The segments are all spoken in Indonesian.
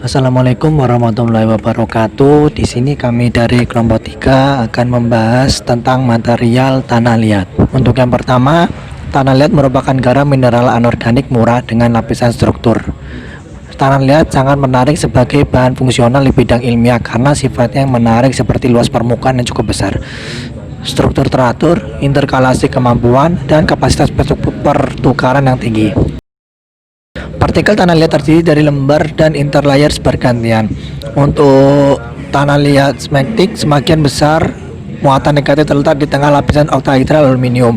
Assalamualaikum warahmatullahi wabarakatuh. Di sini kami dari kelompok 3 akan membahas tentang material tanah liat. Untuk yang pertama, tanah liat merupakan garam mineral anorganik murah dengan lapisan struktur. Tanah liat sangat menarik sebagai bahan fungsional di bidang ilmiah karena sifatnya yang menarik seperti luas permukaan yang cukup besar, struktur teratur, interkalasi kemampuan, dan kapasitas pertukaran yang tinggi. Partikel tanah liat terdiri dari lembar dan interlayers bergantian. Untuk tanah liat smektik, semakin besar muatan negatif terletak di tengah lapisan oktahedral aluminium.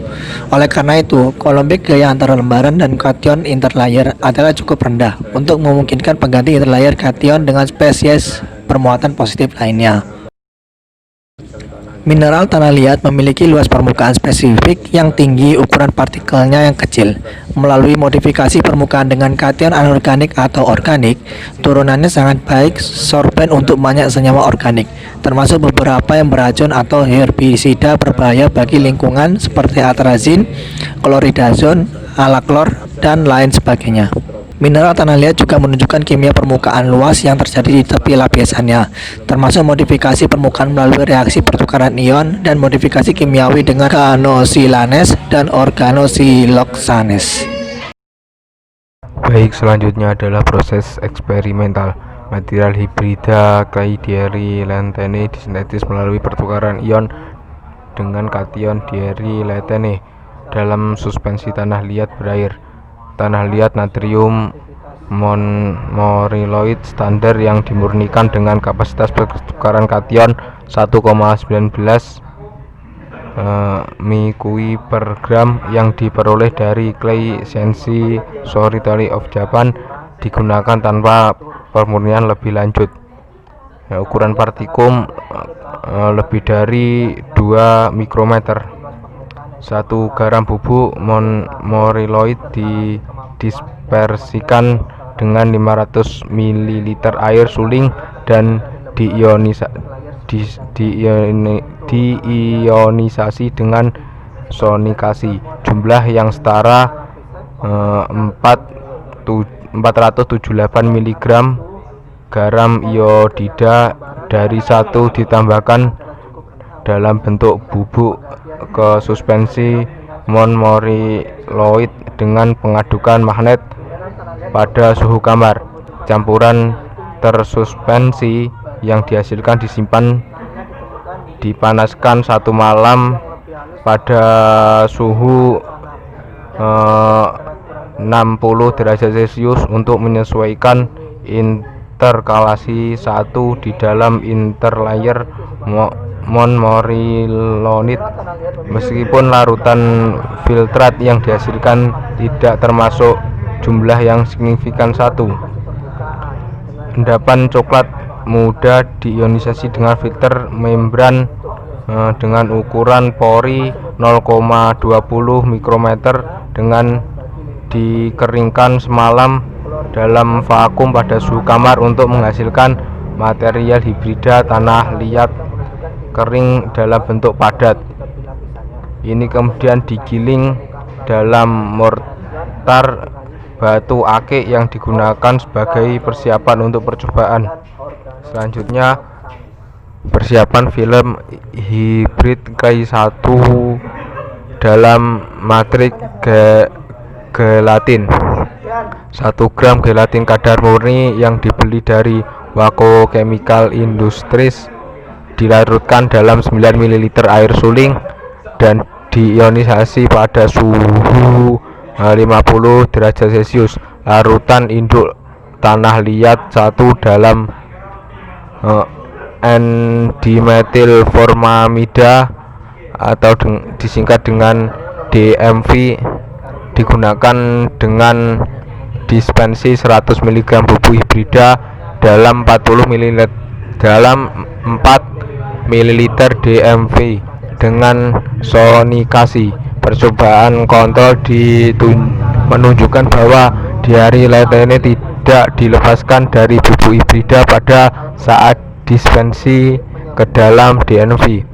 Oleh karena itu, Coulombic gaya antara lembaran dan kation interlayer adalah cukup rendah untuk memungkinkan pengganti interlayer kation dengan spesies bermuatan positif lainnya. Mineral tanah liat memiliki luas permukaan spesifik yang tinggi, ukuran partikelnya yang kecil. Melalui modifikasi permukaan dengan kation anorganik atau organik, turunannya sangat baik sorben untuk banyak senyawa organik, termasuk beberapa yang beracun atau herbisida berbahaya bagi lingkungan seperti atrazin, kloridazon, alaklor, dan lain sebagainya. Mineral tanah liat juga menunjukkan kimia permukaan luas yang terjadi di tepi lapisannya, termasuk modifikasi permukaan melalui reaksi pertukaran ion dan modifikasi kimiawi dengan organosilanes dan organosiloksanes. Baik, selanjutnya adalah proses eksperimental. Material hibrida clay dieri lantene disintetis melalui pertukaran ion dengan kation dieri lantene dalam suspensi tanah liat berair. Tanah liat natrium monomerloid standar yang dimurnikan dengan kapasitas pertukaran kation 1,19 mikui per gram yang diperoleh dari Clay Sensi Laboratory of Japan digunakan tanpa pemurnian lebih lanjut. Ukuran partikum lebih dari 2 mikrometer. 1 garam bubuk monomerloid didispersikan dengan 500 ml air suling dan diionisasi dengan sonikasi. Jumlah yang setara 478 mg garam iodida dari 1 ditambahkan dalam bentuk bubuk ke suspensi monomerloid dengan pengadukan magnet pada suhu kamar. Campuran tersuspensi yang dihasilkan disimpan dipanaskan 1 malam pada suhu 60 derajat Celcius untuk menyesuaikan interkalasi 1 di dalam interlayer monomerloid. Meskipun larutan filtrat yang dihasilkan tidak termasuk jumlah yang signifikan 1. Endapan coklat mudah diionisasi dengan filter membran dengan ukuran pori 0,20 mikrometer dengan dikeringkan semalam dalam vakum pada suhu kamar untuk menghasilkan material hibrida tanah liat kering dalam bentuk padat. Ini kemudian digiling dalam mortar batu akik yang digunakan sebagai persiapan untuk percobaan. Selanjutnya, persiapan film hibrid clay 1 dalam matriks gelatin. 1 gram gelatin kadar murni yang dibeli dari Wako Chemical Industries dilarutkan dalam 9 ml air suling dan diionisasi pada suhu 50 derajat Celcius. Larutan induk tanah liat 1 dalam N-dimetilformamida atau disingkat dengan DMV digunakan dengan dispensi 100 mg bubuk hibrida dalam 4 ml DMV dengan sonikasi. Percobaan kontrol menunjukkan bahwa dieri lantene tidak dilepaskan dari bubuk hibrida pada saat dispensi ke dalam DMV.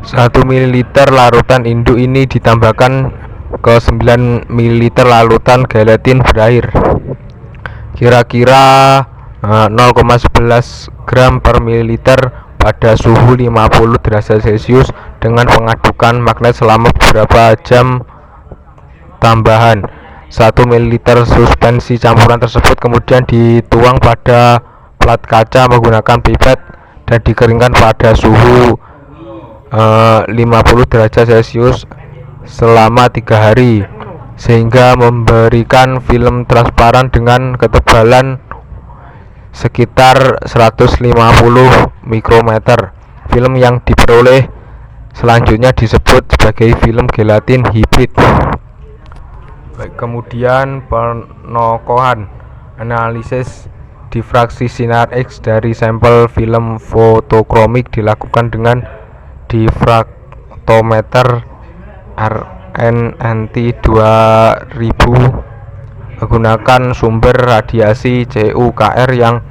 1 ml larutan induk ini ditambahkan ke 9 ml larutan gelatin berair. kira-kira 0,11 gram per mililiter pada suhu 50 derajat Celcius dengan pengadukan magnet selama beberapa jam tambahan. 1 ml suspensi campuran tersebut kemudian dituang pada plat kaca menggunakan pipet dan dikeringkan pada suhu 50 derajat Celcius selama 3 hari sehingga memberikan film transparan dengan ketebalan sekitar 150 mikrometer. Film yang diperoleh selanjutnya disebut sebagai film gelatin hibrid. Baik, kemudian penokohan analisis difraksi sinar X dari sampel film fotokromik dilakukan dengan difraktometer RNNT 2000 menggunakan sumber radiasi CUKR yang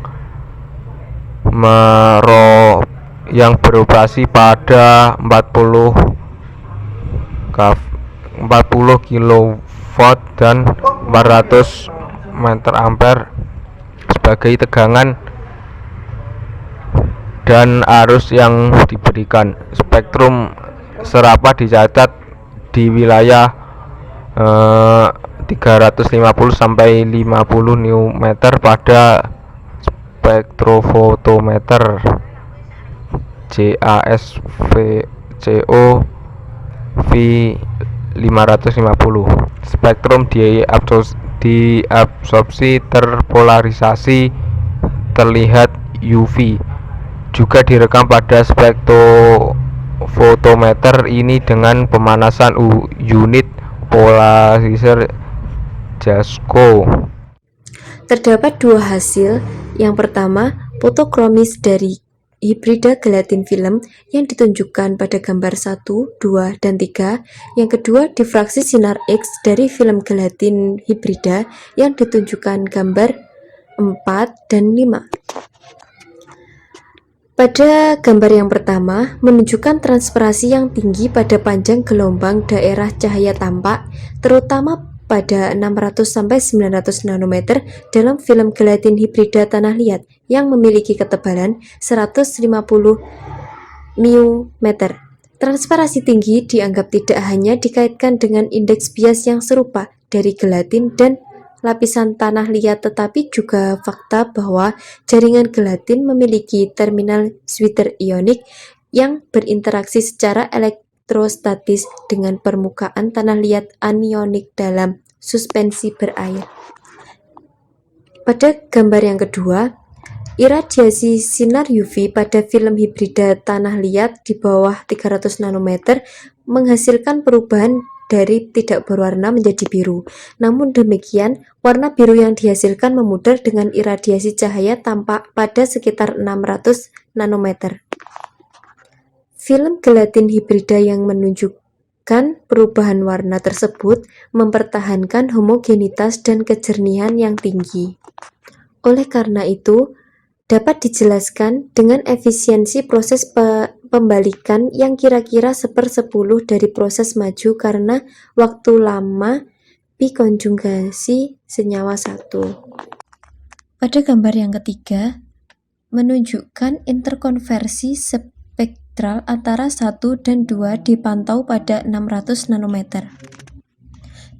beroperasi pada 40 kW dan 400 meter ampere sebagai tegangan dan arus yang diberikan. Spektrum serapat dicatat di wilayah 350 sampai 50 nanometer pada spektrofotometer JASVCO V550. Spektrum diabsorpsi terpolarisasi terlihat UV juga direkam pada spektrofotometer ini dengan pemanasan unit polarizer JASCO. Terdapat dua hasil. Yang pertama, fotokromis dari hibrida gelatin film yang ditunjukkan pada gambar 1, 2, dan 3. Yang kedua, difraksi sinar X dari film gelatin hibrida yang ditunjukkan gambar 4 dan 5. Pada gambar yang pertama, menunjukkan transparasi yang tinggi pada panjang gelombang daerah cahaya tampak, terutama pada 600-900 nanometer dalam film gelatin hibrida tanah liat yang memiliki ketebalan 150 μm. Transparasi tinggi dianggap tidak hanya dikaitkan dengan indeks bias yang serupa dari gelatin dan lapisan tanah liat, tetapi juga fakta bahwa jaringan gelatin memiliki terminal Schwitter ionik yang berinteraksi secara elektrostatis dengan permukaan tanah liat anionik dalam suspensi berair. Pada gambar yang kedua, iradiasi sinar UV pada film hibrida tanah liat di bawah 300 nanometer menghasilkan perubahan dari tidak berwarna menjadi biru. Namun demikian, warna biru yang dihasilkan memudar dengan iradiasi cahaya tampak pada sekitar 600 nanometer. Film gelatin hibrida yang menunjukkan perubahan warna tersebut mempertahankan homogenitas dan kejernihan yang tinggi. Oleh karena itu, dapat dijelaskan dengan efisiensi proses pembalikan yang kira-kira 1/10 dari proses maju karena waktu lama bikonjugasi senyawa 1. Pada gambar yang ketiga, menunjukkan interkonversi spektral antara 1 dan 2 dipantau pada 600 nanometer.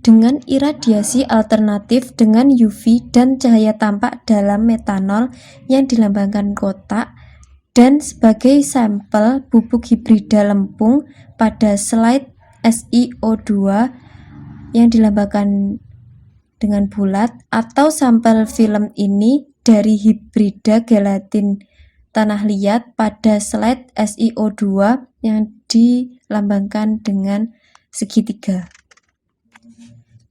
Dengan iradiasi alternatif dengan UV dan cahaya tampak dalam metanol yang dilambangkan kotak dan sebagai sampel bubuk hibrida lempung pada slide SiO2 yang dilambangkan dengan bulat, atau sampel film ini dari hibrida gelatin tanah liat pada slide SiO2 yang dilambangkan dengan segitiga.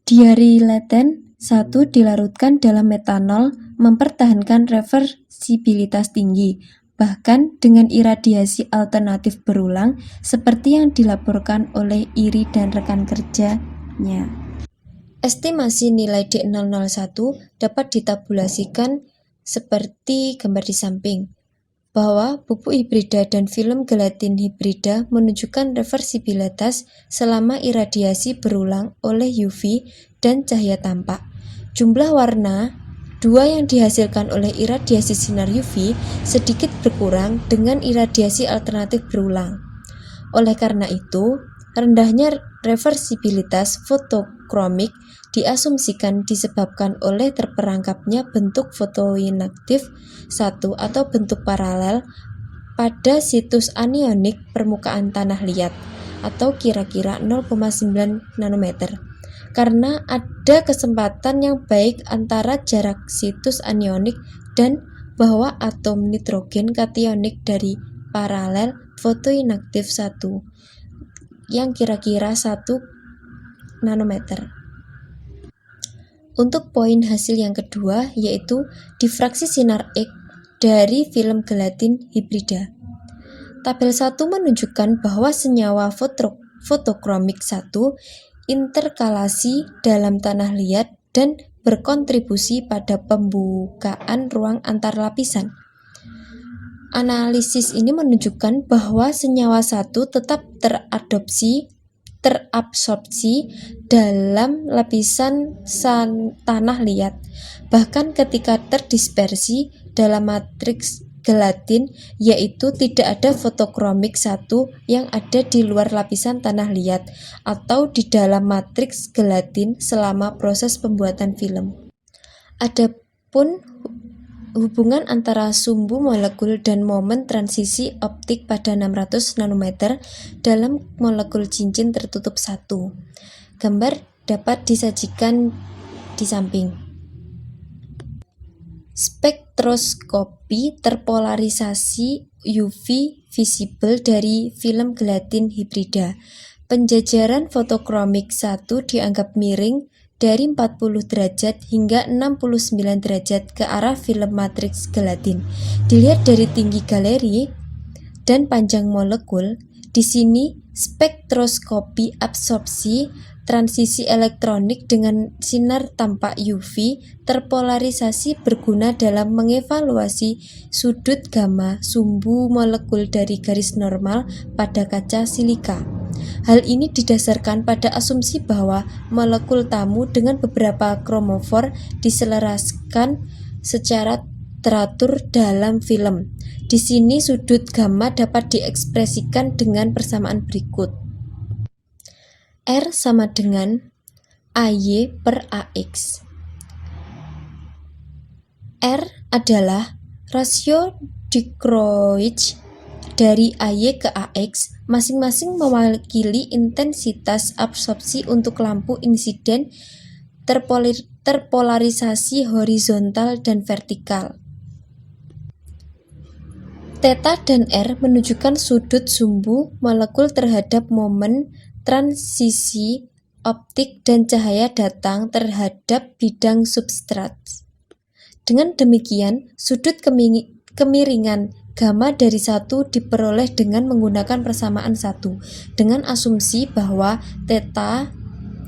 Diarileten 1 dilarutkan dalam metanol mempertahankan reversibilitas tinggi, bahkan dengan iradiasi alternatif berulang seperti yang dilaporkan oleh Iri dan rekan kerjanya. Estimasi nilai D001 dapat ditabulasikan seperti gambar di samping, bahwa pupuk hibrida dan film gelatin hibrida menunjukkan reversibilitas selama iradiasi berulang oleh UV dan cahaya tampak. Jumlah warna dua yang dihasilkan oleh iradiasi sinar UV sedikit berkurang dengan iradiasi alternatif berulang. Oleh karena itu, rendahnya reversibilitas fotokromik diasumsikan disebabkan oleh terperangkapnya bentuk fotoinaktif satu atau bentuk paralel pada situs anionik permukaan tanah liat atau kira-kira 0,9 nanometer. Karena ada kesempatan yang baik antara jarak situs anionik dan bahwa atom nitrogen kationik dari paralel fotoinaktif 1 yang kira-kira 1 nanometer. Untuk poin hasil yang kedua yaitu difraksi sinar X dari film gelatin hibrida. Tabel 1 menunjukkan bahwa senyawa fotokromik 1 interkalasi dalam tanah liat dan berkontribusi pada pembukaan ruang antar lapisan. Analisis ini menunjukkan bahwa senyawa 1 tetap terabsorpsi dalam lapisan tanah liat, bahkan ketika terdispersi dalam matriks gelatin, yaitu tidak ada fotokromik 1 yang ada di luar lapisan tanah liat atau di dalam matriks gelatin selama proses pembuatan film. Adapun hubungan antara sumbu molekul dan momen transisi optik pada 600 nanometer dalam molekul cincin tertutup 1. Gambar dapat disajikan di samping. Spektroskopi terpolarisasi UV visible dari film gelatin hibrida. Penjajaran fotokromik 1 dianggap miring dari 40 derajat hingga 69 derajat ke arah film matriks gelatin. Dilihat dari tinggi galeri dan panjang molekul, di sini spektroskopi absorpsi transisi elektronik dengan sinar tanpa UV terpolarisasi berguna dalam mengevaluasi sudut gamma sumbu molekul dari garis normal pada kaca silika. Hal ini didasarkan pada asumsi bahwa molekul tamu dengan beberapa kromofor diselaraskan secara teratur dalam film. Di sini sudut gamma dapat diekspresikan dengan persamaan berikut. R sama dengan AY per AX. R adalah rasio dikroich dari AY ke AX, masing-masing mewakili intensitas absorpsi untuk lampu insiden terpolarisasi horizontal dan vertikal. Theta dan R menunjukkan sudut sumbu molekul terhadap momen transisi optik dan cahaya datang terhadap bidang substrat. Dengan demikian, sudut kemiringan gamma dari 1 diperoleh dengan menggunakan persamaan 1 dengan asumsi bahwa theta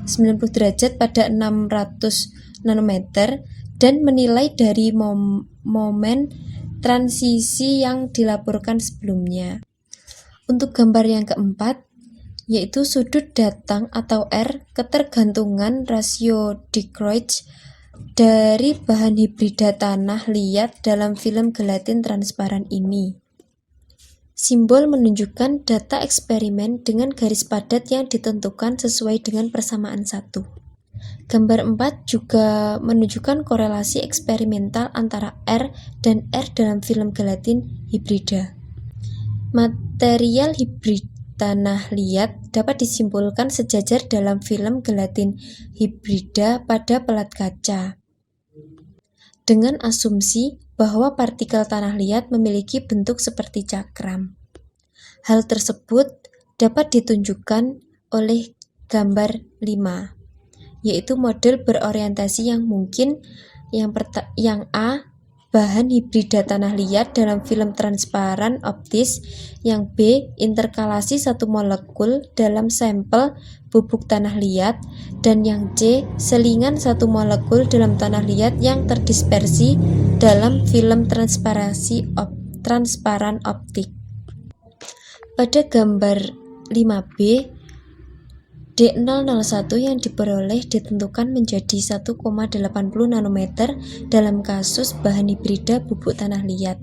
90 derajat pada 600 nanometer dan menilai dari momen transisi yang dilaporkan sebelumnya. Untuk gambar yang keempat, yaitu sudut datang atau R, ketergantungan rasio dikroich dari bahan hibrida tanah liat dalam film gelatin transparan ini. Simbol menunjukkan data eksperimen dengan garis padat yang ditentukan sesuai dengan persamaan 1. Gambar 4 juga menunjukkan korelasi eksperimental antara R dan R dalam film gelatin hibrida. Material hibrid tanah liat dapat disimpulkan sejajar dalam film gelatin hibrida pada pelat kaca, dengan asumsi bahwa partikel tanah liat memiliki bentuk seperti cakram. Hal tersebut dapat ditunjukkan oleh gambar 5, yaitu model berorientasi yang mungkin yang A, bahan hibrida tanah liat dalam film transparan optis, yang B, interkalasi satu molekul dalam sampel bubuk tanah liat, dan yang C, selingan satu molekul dalam tanah liat yang terdispersi dalam film transparan optik. Pada gambar 5B, D001 yang diperoleh ditentukan menjadi 1,80 nanometer dalam kasus bahan hibrida bubuk tanah liat.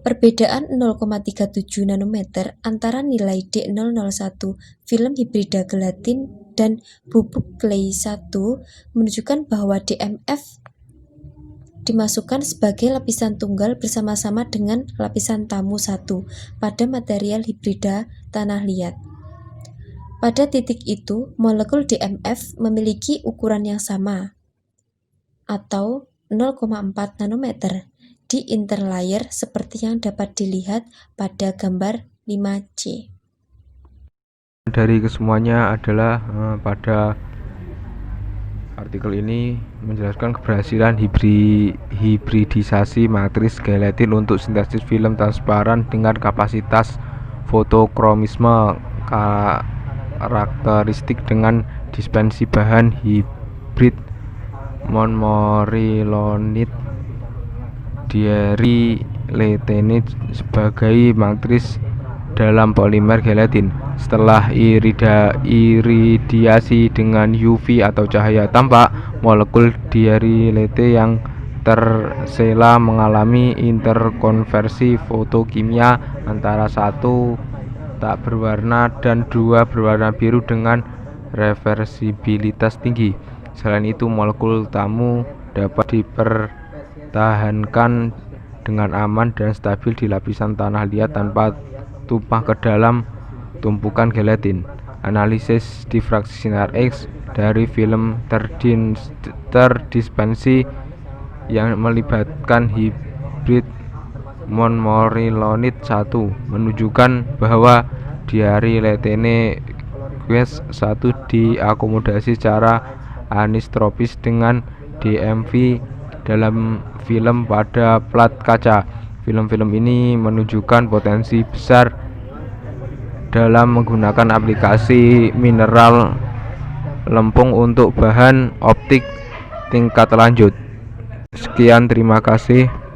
Perbedaan 0,37 nanometer antara nilai D001 film hibrida gelatin dan bubuk clay 1 menunjukkan bahwa DMF dimasukkan sebagai lapisan tunggal bersama-sama dengan lapisan tamu 1 pada material hibrida tanah liat. Pada titik itu, molekul DMF memiliki ukuran yang sama, atau 0,4 nanometer, di interlayer seperti yang dapat dilihat pada gambar 5C. Dari kesemuanya adalah pada artikel ini menjelaskan keberhasilan hibridisasi matris gelatin untuk sintesis film transparan dengan kapasitas fotokromisme karakteristik dengan dispensi bahan hibrid monomerilonit diaryletene sebagai matris dalam polimer gelatin. Setelah iridiasi dengan UV atau cahaya tampak, molekul diarylete yang tersela mengalami interkonversi fotokimia antara satu tak berwarna dan dua berwarna biru dengan reversibilitas tinggi. Selain itu, molekul tamu dapat dipertahankan dengan aman dan stabil di lapisan tanah liat tanpa tumpah ke dalam tumpukan gelatin. Analisis difraksi sinar X dari film terdispensi yang melibatkan hibrid monomerilonit 1 menunjukkan bahwa diaryletene Ques 1 diakomodasi secara anistropis dengan DMV dalam film pada plat kaca. Film-film ini menunjukkan potensi besar dalam menggunakan aplikasi mineral lempung untuk bahan optik tingkat lanjut. Sekian, terima kasih.